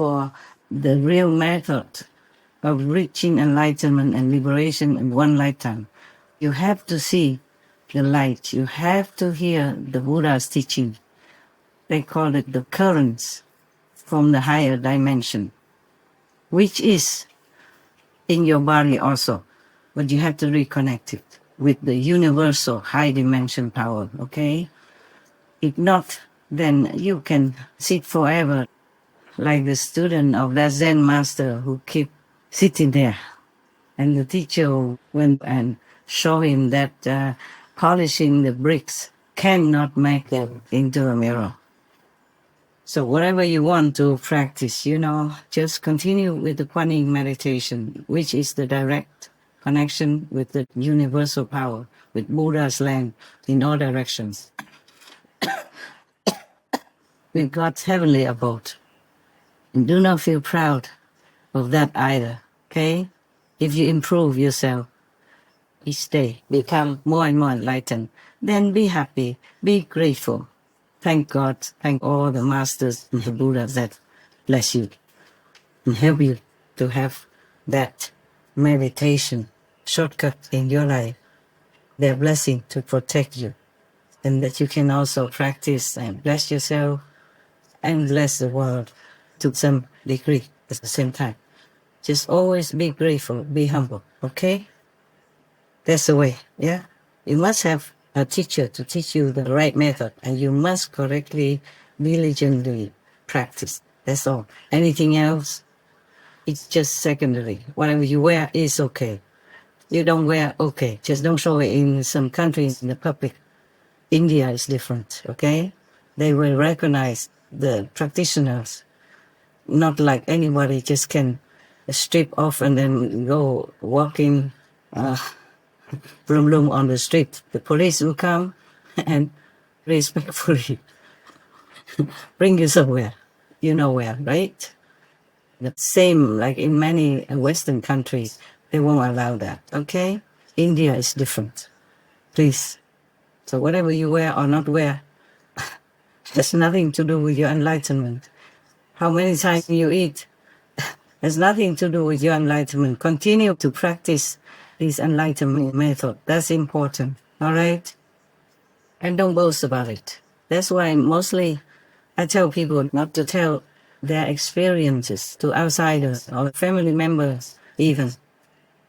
for the real method of reaching enlightenment and liberation in one lifetime, you have to see the light. You have to hear the Buddha's teaching. They call it the currents from the higher dimension, which is in your body also. But you have to reconnect it with the universal high dimension power, okay? If not, then you can sit forever like the student of that Zen master who keep sitting there. And the teacher went and showed him that polishing the bricks cannot make them into a mirror. So whatever you want to practice, just continue with the Quan Yin meditation, which is the direct connection with the universal power, with Buddha's land in all directions, with God's heavenly abode. And do not feel proud of that either, okay? If you improve yourself each day, become more and more enlightened, then be happy, be grateful. Thank God, thank all the masters and the Buddhas that bless you and help you to have that meditation shortcut in your life, their blessing to protect you, and that you can also practice and bless yourself and bless the world to some degree at the same time. Just always be grateful, be humble, okay? That's the way, yeah? You must have a teacher to teach you the right method, and you must correctly, diligently practice. That's all. Anything else, it's just secondary. Whatever you wear is okay. You don't wear, okay. Just don't show it in some countries in the public. India is different, okay? They will recognize the practitioners, not like anybody just can strip off and then go walking bloom on the street. The police will come and respectfully bring you somewhere. You know where, right? The same like in many Western countries, they won't allow that, okay? India is different. Please. So whatever you wear or not wear has nothing to do with your enlightenment. How many times you eat has nothing to do with your enlightenment. Continue to practice this enlightenment method. That's important, all right? And don't boast about it. That's why mostly I tell people not to tell their experiences to outsiders or family members even.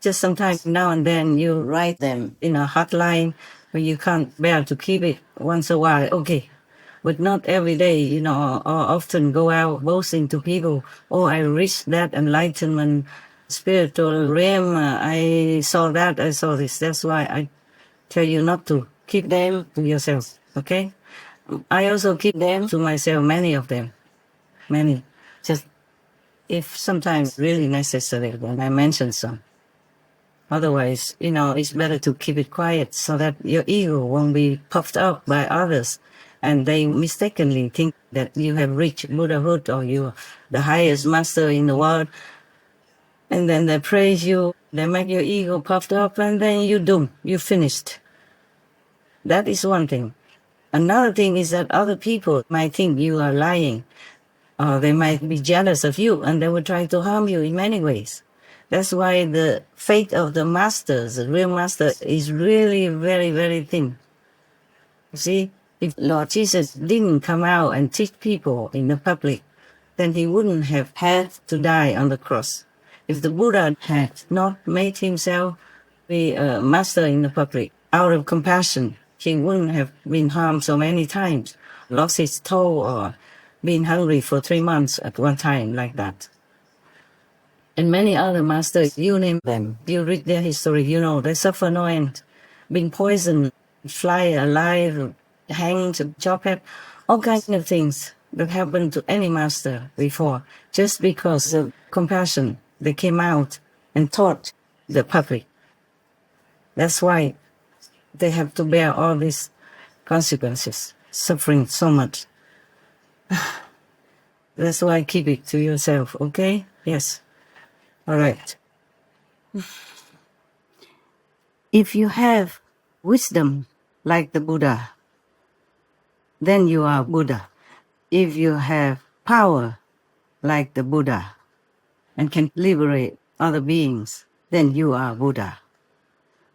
Just sometimes now and then you write them in a hotline when you can't bear to keep it once a while, okay. But not every day, or often go out boasting to people, oh, I reached that enlightenment, spiritual realm, I saw that, I saw this. That's why I tell you not to. Keep them to yourself, okay? I also keep them to myself, many of them. Many. Just if sometimes really necessary, then I mention some. Otherwise, it's better to keep it quiet so that your ego won't be puffed up by others. And they mistakenly think that you have reached Buddhahood or you're the highest master in the world. And then they praise you, they make your ego puffed up, and then you're doomed, you're finished. That is one thing. Another thing is that other people might think you are lying, or they might be jealous of you, and they will try to harm you in many ways. That's why the faith of the masters, the real master, is really very, very thin. You see? If Lord Jesus didn't come out and teach people in the public, then he wouldn't have had to die on the cross. If the Buddha had not made himself be a master in the public, out of compassion, he wouldn't have been harmed so many times, lost his toe or been hungry for 3 months at one time like that. And many other masters, you name them, you read their history, they suffer no end, being poisoned, fly alive, hanged, chopped, all kinds of things that happened to any master before, just because of compassion. They came out and taught the public. That's why they have to bear all these consequences, suffering so much. That's why keep it to yourself, okay? Yes. All right. If you have wisdom like the Buddha, then you are Buddha. If you have power like the Buddha and can liberate other beings, then you are Buddha.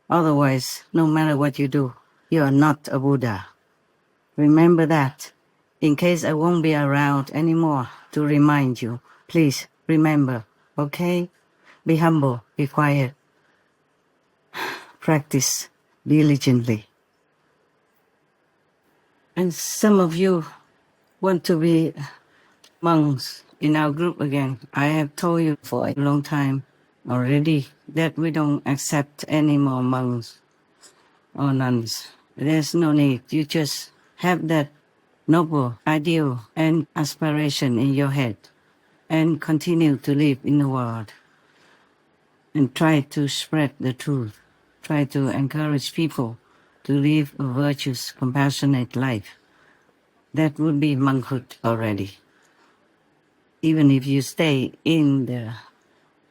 Otherwise, no matter what you do, you are not a Buddha. Remember that. In case I won't be around anymore to remind you, please remember, okay? Be humble, be quiet. Practice diligently. And some of you want to be monks in our group again. I have told you for a long time already that we don't accept any more monks or nuns. There's no need. You just have that noble ideal and aspiration in your head and continue to live in the world and try to spread the truth. Try to encourage people to live a virtuous, compassionate life. That would be monkhood already. Even if you stay in the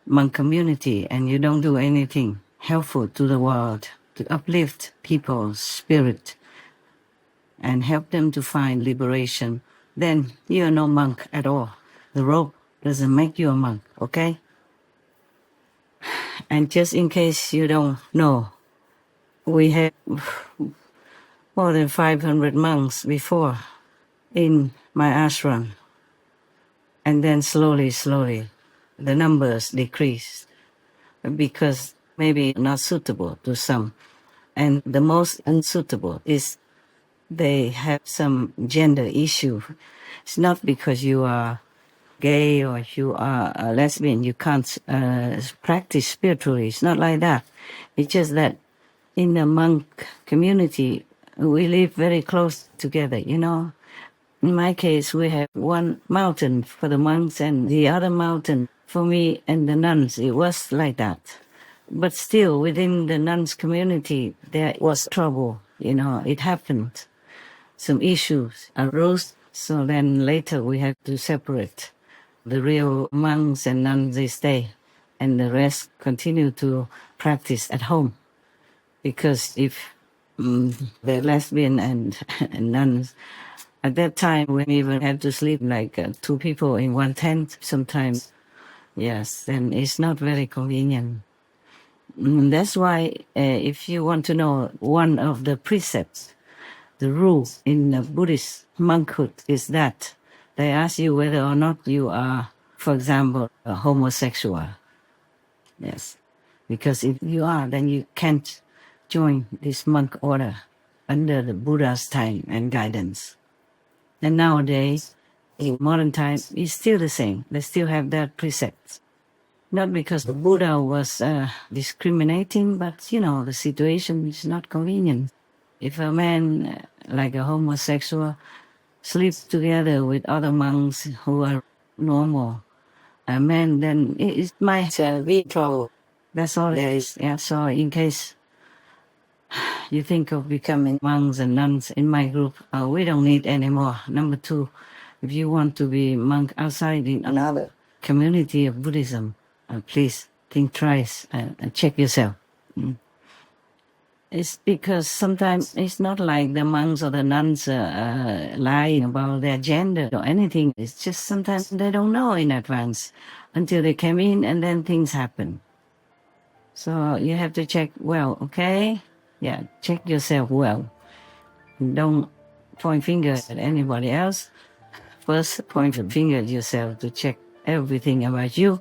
monk community and you don't do anything helpful to the world, to uplift people's spirit and help them to find liberation, then you're no monk at all. The robe doesn't make you a monk, okay? And just in case you don't know, we had more than 500 monks before in my ashram. And then slowly, the numbers decreased because maybe not suitable to some. And the most unsuitable is they have some gender issue. It's not because you are gay or you are a lesbian, you can't practice spiritually. It's not like that. It's just that in the monk community, we live very close together, you know. In my case, we have one mountain for the monks and the other mountain for me and the nuns. It was like that. But still, within the nuns community, there was trouble, you know, it happened. Some issues arose, so then later we had to separate. The real monks and nuns, they stay, and the rest continue to practice at home. Because if the lesbian and nuns, at that time we even had to sleep like two people in one tent sometimes. Yes, then it's not very convenient. That's why if you want to know one of the precepts, the rule in the Buddhist monkhood is that they ask you whether or not you are, for example, a homosexual. Yes, because if you are, then you can't join this monk order under the Buddha's time and guidance. And nowadays, in modern times, it's still the same. They still have that precept. Not because the Buddha was discriminating, but, you know, the situation is not convenient. If a man, like a homosexual, sleeps together with other monks who are normal, a man, then it might be trouble. That's all there is. Yeah, so in case you think of becoming monks and nuns in my group, we don't need any more. Number two, if you want to be monk outside in another community of Buddhism, please think twice and check yourself. It's because sometimes it's not like the monks or the nuns lying about their gender or anything. It's just sometimes they don't know in advance until they came in and then things happen. So you have to check well, okay? Yeah, check yourself well. Don't point fingers at anybody else. First, point a finger at yourself to check everything about you,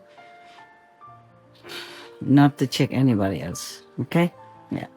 not to check anybody else, okay? Yeah.